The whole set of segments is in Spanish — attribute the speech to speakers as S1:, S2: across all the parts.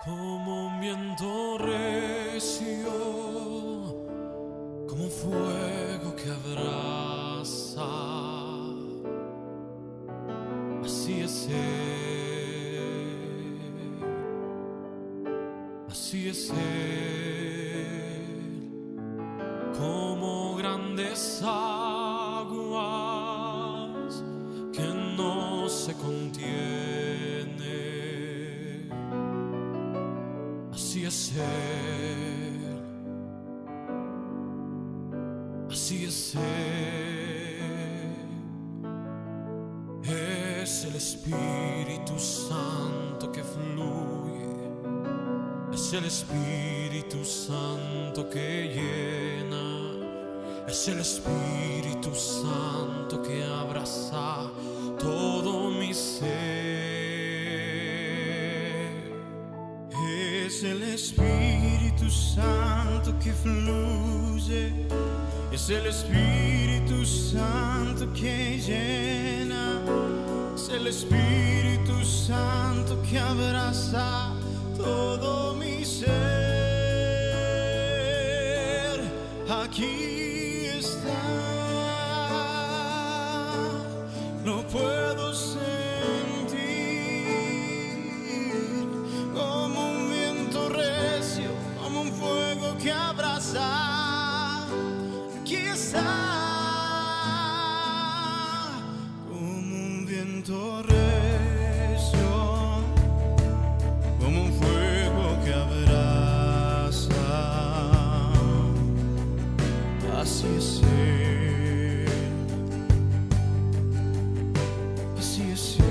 S1: Como un viento recio, como un fuego que abraza, así es Él, así es Él, como grandes aguas que no se contienen. Así es Él, así es Él, es el Espíritu Santo que fluye, es el Espíritu Santo que llena, es el Espíritu Santo que abraza todo mi ser.
S2: Es el Espíritu Santo que fluye, es el Espíritu Santo que llena, es el Espíritu Santo que abraza todo mi ser. Aquí está, lo puedo sentir. Que abraza, aquí está, como un viento recio, como un fuego que abraza, así es Él, así es Él.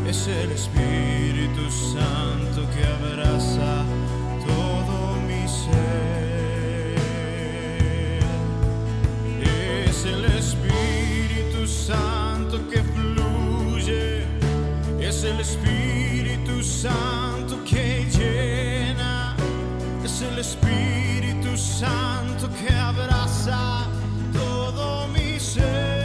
S2: Es el Espíritu Santo que abraza todo mi ser. Es el Espíritu Santo que fluye, es el Espíritu Santo que llena, es el Espíritu Santo que abraza todo mi ser.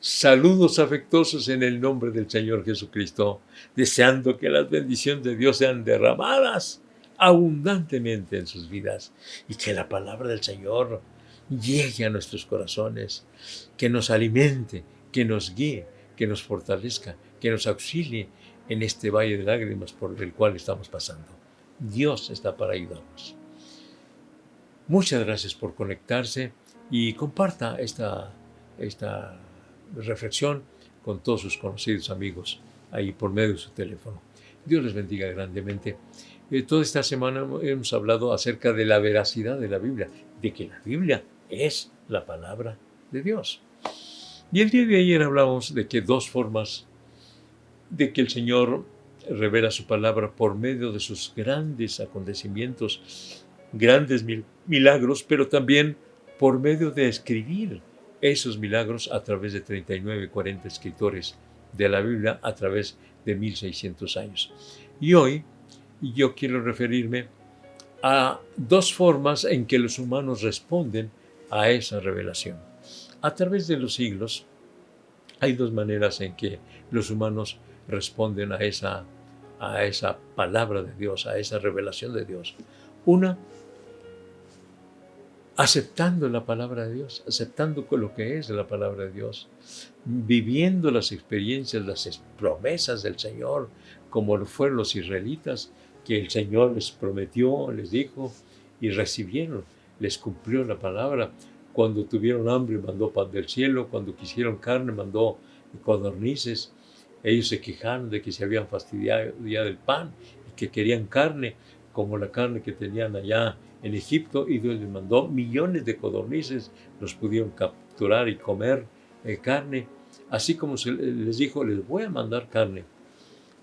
S3: Saludos afectuosos en el nombre del Señor Jesucristo, deseando que las bendiciones de Dios sean derramadas abundantemente en sus vidas y que la palabra del Señor llegue a nuestros corazones, que nos alimente, que nos guíe, que nos fortalezca, que nos auxilie en este valle de lágrimas por el cual estamos pasando. Dios está para ayudarnos. Muchas gracias por conectarse y comparta esta reflexión con todos sus conocidos amigos ahí por medio de su teléfono. Dios les bendiga grandemente. Toda esta semana hemos hablado acerca de la veracidad de la Biblia, de que la Biblia es la palabra de Dios. Y el día de ayer hablamos de que dos formas de que el Señor revela su palabra por medio de sus grandes acontecimientos, grandes milagros, pero también por medio de escribir esos milagros a través de 39, 40 escritores de la Biblia a través de 1600 años. Y hoy yo quiero referirme a dos formas en que los humanos responden a esa revelación. A través de los siglos hay dos maneras en que los humanos responden a esa palabra de Dios, a esa revelación de Dios. Una, aceptando la palabra de Dios, aceptando lo que es la palabra de Dios, viviendo las experiencias, las promesas del Señor, como lo fueron los israelitas, que el Señor les prometió, les dijo, y recibieron, les cumplió la palabra. Cuando tuvieron hambre, mandó pan del cielo. Cuando quisieron carne, mandó codornices. Ellos se quejaron de que se habían fastidiado ya del pan y que querían carne, como la carne que tenían allá en Egipto, y Dios les mandó millones de codornices, los pudieron capturar y comer carne. Así como se les dijo, les voy a mandar carne.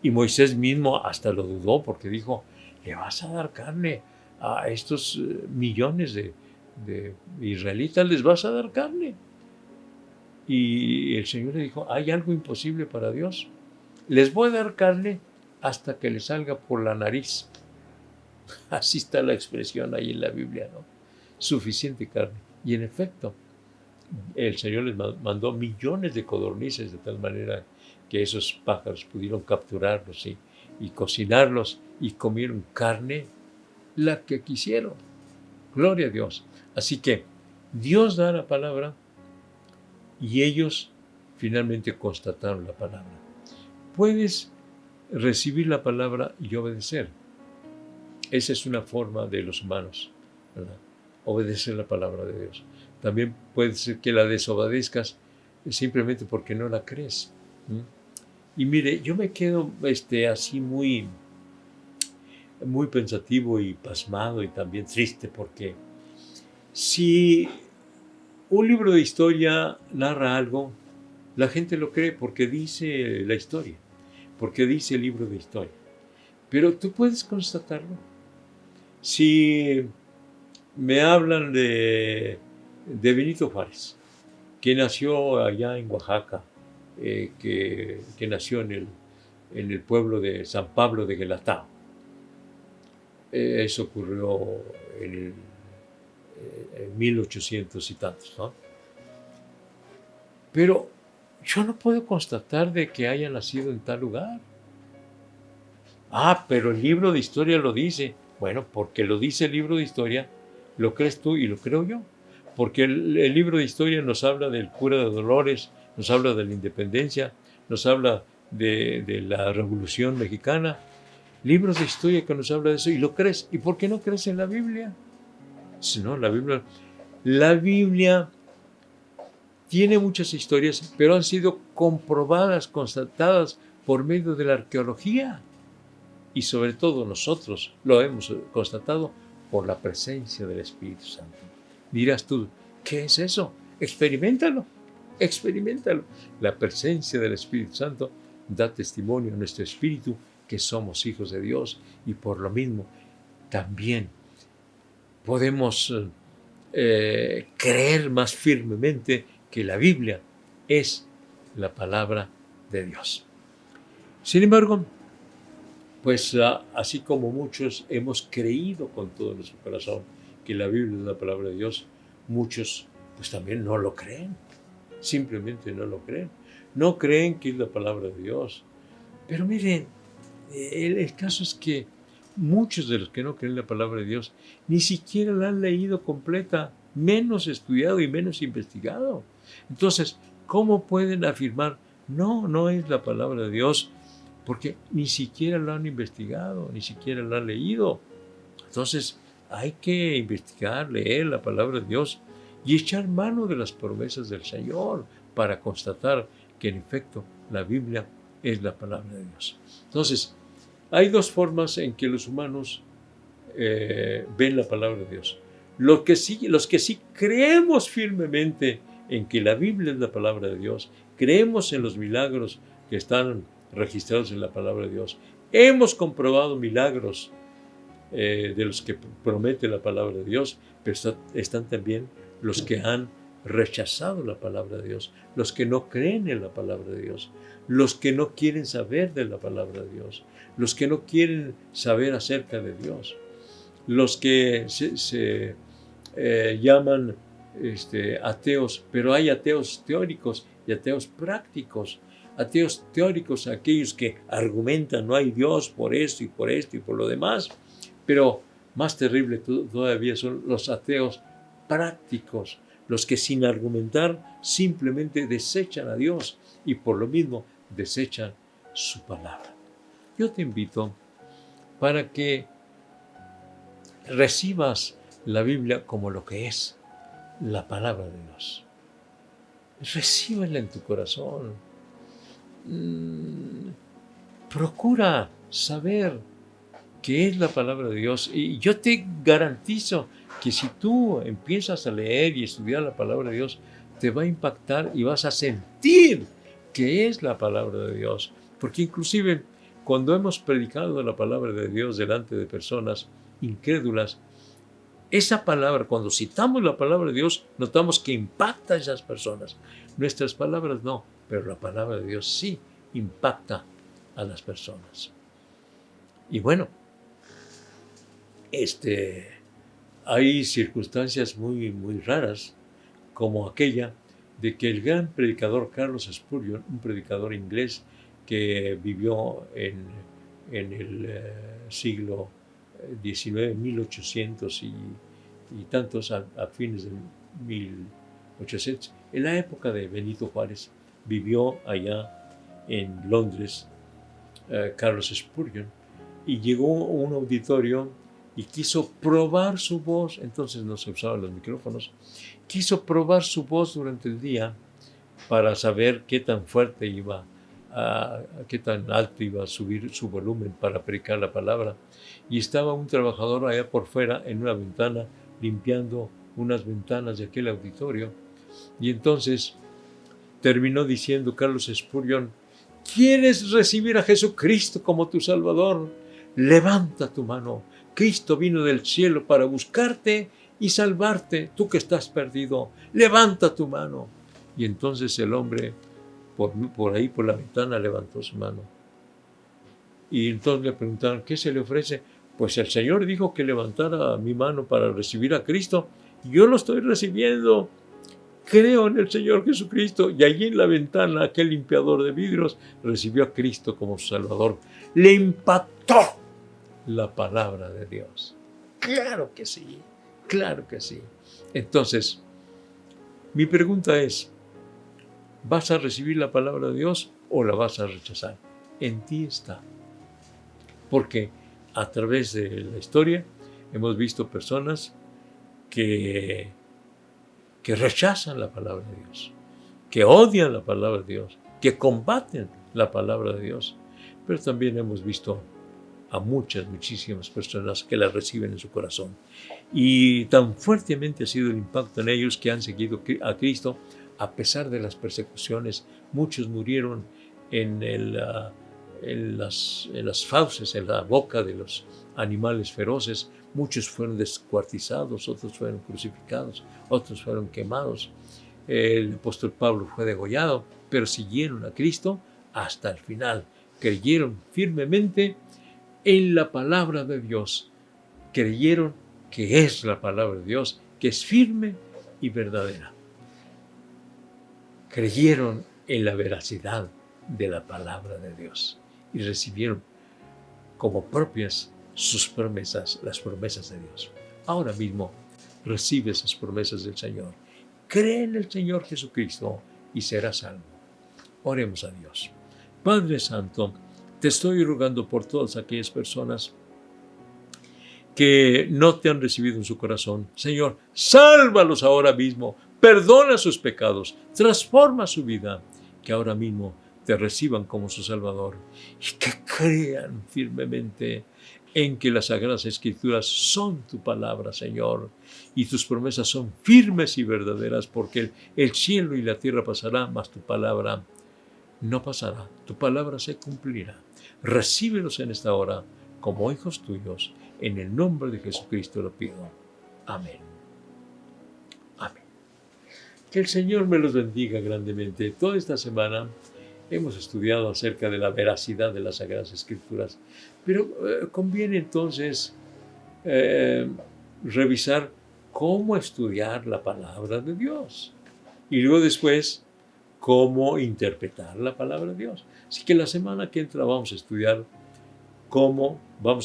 S3: Y Moisés mismo hasta lo dudó, porque dijo, ¿le vas a dar carne a estos millones de israelitas? ¿Les vas a dar carne? Y el Señor le dijo, ¿hay algo imposible para Dios? Les voy a dar carne hasta que les salga por la nariz. Así está la expresión ahí en la Biblia, ¿no? Suficiente carne. Y en efecto, el Señor les mandó millones de codornices, de tal manera que esos pájaros pudieron capturarlos y cocinarlos, y comieron carne la que quisieron. Gloria a Dios. Así que Dios da la palabra y ellos finalmente constataron la palabra. Puedes recibir la palabra y obedecer. Esa es una forma de los humanos, ¿verdad? Obedecer la palabra de Dios. También puede ser que la desobedezcas simplemente porque no la crees. Y mire, yo me quedo así muy pensativo y pasmado y también triste, porque si un libro de historia narra algo, la gente lo cree porque dice la historia, porque dice el libro de historia. Pero tú puedes constatarlo. Si me hablan de Benito Juárez, que nació allá en Oaxaca, que nació en el pueblo de San Pablo de Guelatao. Eso ocurrió en 1800 y tantos, ¿no? Pero yo no puedo constatar de que haya nacido en tal lugar. Pero el libro de historia lo dice. Bueno, porque lo dice el libro de historia, lo crees tú y lo creo yo. Porque el libro de historia nos habla del cura de Dolores, nos habla de la independencia, nos habla de la Revolución Mexicana. Libros de historia que nos habla de eso y lo crees. ¿Y por qué no crees en la Biblia? Si no, la Biblia tiene muchas historias, pero han sido comprobadas, constatadas por medio de la arqueología. Y sobre todo nosotros lo hemos constatado por la presencia del Espíritu Santo. Dirás tú, ¿qué es eso? Experiméntalo. La presencia del Espíritu Santo da testimonio a nuestro espíritu que somos hijos de Dios, y por lo mismo también podemos creer más firmemente que la Biblia es la palabra de Dios. Sin embargo, pues así como muchos hemos creído con todo nuestro corazón que la Biblia es la palabra de Dios, muchos pues también no lo creen. Simplemente no lo creen. No creen que es la palabra de Dios. Pero miren, el caso es que muchos de los que no creen la palabra de Dios ni siquiera la han leído completa, menos estudiado y menos investigado. Entonces, ¿cómo pueden afirmar, no es la palabra de Dios? Porque ni siquiera la han investigado, ni siquiera la han leído. Entonces, hay que investigar, leer la palabra de Dios y echar mano de las promesas del Señor para constatar que en efecto la Biblia es la palabra de Dios. Entonces, hay dos formas en que los humanos ven la palabra de Dios. Los que sí creemos firmemente en que la Biblia es la palabra de Dios, creemos en los milagros que están registrados en la palabra de Dios, hemos comprobado milagros de los que promete la palabra de Dios, pero están también los que han rechazado la palabra de Dios, los que no creen en la palabra de Dios, los que no quieren saber de la palabra de Dios, los que no quieren saber acerca de Dios, los que se llaman ateos, pero hay ateos teóricos y ateos prácticos. Ateos teóricos, aquellos que argumentan no hay Dios por esto y por esto y por lo demás, pero más terrible todavía son los ateos prácticos, los que sin argumentar simplemente desechan a Dios y por lo mismo desechan su palabra. Yo te invito para que recibas la Biblia como lo que es, la palabra de Dios. Recíbela en tu corazón. Procura saber qué es la palabra de Dios. Y yo te garantizo que si tú empiezas a leer y estudiar la palabra de Dios, te va a impactar y vas a sentir que es la palabra de Dios. Porque inclusive cuando hemos predicado la palabra de Dios delante de personas incrédulas, esa palabra, cuando citamos la palabra de Dios, notamos que impacta a esas personas. Nuestras palabras no, pero la palabra de Dios sí impacta a las personas. Y bueno, hay circunstancias muy, muy raras, como aquella de que el gran predicador Charles Spurgeon, un predicador inglés que vivió en el siglo XIX, 1800 y tantos, a fines de 1800, en la época de Benito Juárez, vivió allá en Londres Charles Spurgeon, y llegó a un auditorio y quiso probar su voz. Entonces no se usaban los micrófonos. Quiso probar su voz durante el día para saber qué tan fuerte iba, qué tan alto iba a subir su volumen para predicar la palabra. Y estaba un trabajador allá por fuera en una ventana limpiando unas ventanas de aquel auditorio. Y entonces terminó diciendo Charles Spurgeon: ¿quieres recibir a Jesucristo como tu Salvador? Levanta tu mano. Cristo vino del cielo para buscarte y salvarte, tú que estás perdido. Levanta tu mano. Y entonces el hombre, por ahí por la ventana, levantó su mano. Y entonces le preguntaron: ¿qué se le ofrece? Pues el Señor dijo que levantara mi mano para recibir a Cristo. Yo lo estoy recibiendo. Creo en el Señor Jesucristo. Y allí en la ventana, aquel limpiador de vidrios recibió a Cristo como su Salvador. Le impactó la palabra de Dios. Claro que sí, claro que sí. Entonces, mi pregunta es: ¿vas a recibir la palabra de Dios o la vas a rechazar? En ti está. Porque a través de la historia hemos visto personas que rechazan la palabra de Dios, que odian la palabra de Dios, que combaten la palabra de Dios. Pero también hemos visto a muchísimas personas que la reciben en su corazón. Y tan fuertemente ha sido el impacto en ellos que han seguido a Cristo a pesar de las persecuciones. Muchos murieron en las fauces, en la boca de los animales feroces. Muchos fueron descuartizados, otros fueron crucificados, otros fueron quemados. El apóstol Pablo fue degollado, pero siguieron a Cristo hasta el final. Creyeron firmemente en la palabra de Dios. Creyeron que es la palabra de Dios, que es firme y verdadera. Creyeron en la veracidad de la palabra de Dios y recibieron como propias sus promesas, las promesas de Dios. Ahora mismo recibe esas promesas del Señor. Cree en el Señor Jesucristo y serás salvo. Oremos a Dios. Padre Santo, te estoy rogando por todas aquellas personas que no te han recibido en su corazón. Señor, sálvalos ahora mismo, perdona sus pecados, transforma su vida, que ahora mismo te reciban como su Salvador y que crean firmemente en que las Sagradas Escrituras son tu palabra, Señor, y tus promesas son firmes y verdaderas, porque el cielo y la tierra pasarán, mas tu palabra no pasará, tu palabra se cumplirá. Recíbelos en esta hora como hijos tuyos, en el nombre de Jesucristo lo pido. Amén. Amén. Que el Señor me los bendiga grandemente. Toda esta semana hemos estudiado acerca de la veracidad de las Sagradas Escrituras, pero conviene entonces revisar cómo estudiar la palabra de Dios y luego después cómo interpretar la palabra de Dios. Así que la semana que entra vamos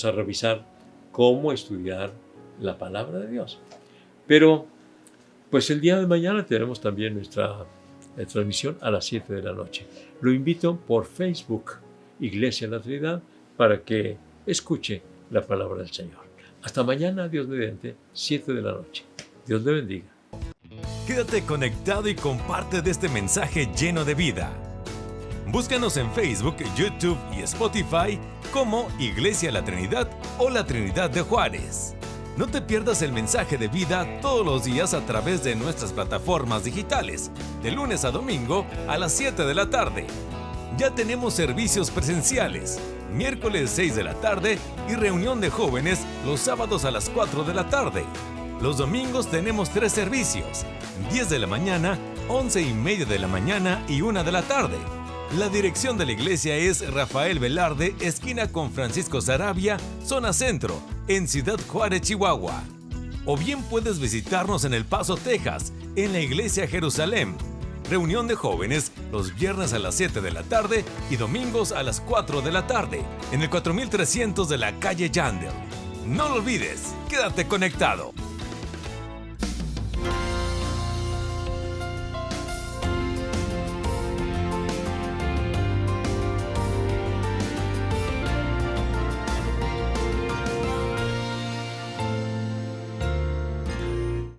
S3: a revisar cómo estudiar la palabra de Dios. Pero pues el día de mañana tenemos también nuestra transmisión a las 7 de la noche. Lo invito por Facebook, Iglesia La Trinidad, para que escuche la palabra del Señor. Hasta mañana, Dios mediante, 7 de la noche. Dios le bendiga.
S4: Quédate conectado y comparte de este mensaje lleno de vida. Búscanos en Facebook, YouTube y Spotify como Iglesia La Trinidad o La Trinidad de Juárez. No te pierdas el mensaje de vida todos los días a través de nuestras plataformas digitales, de lunes a domingo a las 7 de la tarde. Ya tenemos servicios presenciales, miércoles 6 de la tarde y reunión de jóvenes los sábados a las 4 de la tarde. Los domingos tenemos 3 servicios, 10 de la mañana, 11:30 de la mañana y 1 de la tarde. La dirección de la iglesia es Rafael Velarde, esquina con Francisco Sarabia, zona centro, en Ciudad Juárez, Chihuahua. O bien puedes visitarnos en El Paso, Texas, en la iglesia Jerusalén. Reunión de jóvenes los viernes a las 7 de la tarde y domingos a las 4 de la tarde, en el 4300 de la calle Yandel. No lo olvides, quédate conectado.